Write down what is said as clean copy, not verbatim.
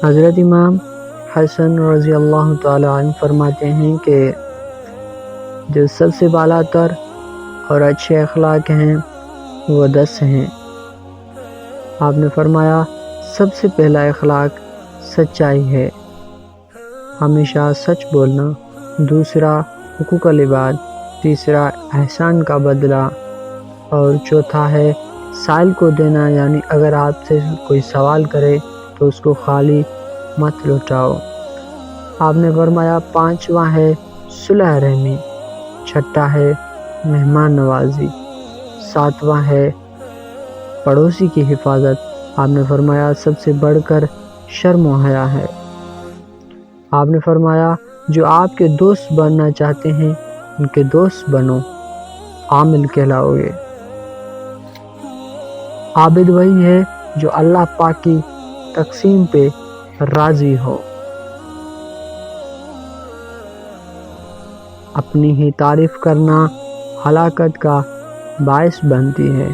حضرت امام حسن رضی اللہ تعالی عنہ فرماتے ہیں کہ جو سب سے بالا تر اور اچھے اخلاق ہیں وہ 10 ہیں۔ آپ نے فرمایا سب سے پہلا اخلاق سچائی ہے، ہمیشہ سچ بولنا، دوسرا حقوق العباد، تیسرا احسان کا بدلہ، اور چوتھا ہے سائل کو دینا، یعنی اگر آپ سے کوئی سوال کرے تو اس کو خالی مت لوٹاؤ۔ آپ نے فرمایا 5واں ہے صلح رحمی، 6واں ہے مہمان نوازی، 7واں ہے پڑوسی کی حفاظت۔ آپ نے فرمایا سب سے بڑھ کر شرم و حیا ہے۔ آپ نے فرمایا جو آپ کے دوست بننا چاہتے ہیں ان کے دوست بنو، عامل کہلاؤ گے۔ عابد وہی ہے جو اللہ پاک کی تقسیم پہ راضی ہو، اپنی ہی تعریف کرنا ہلاکت کا باعث بنتی ہے۔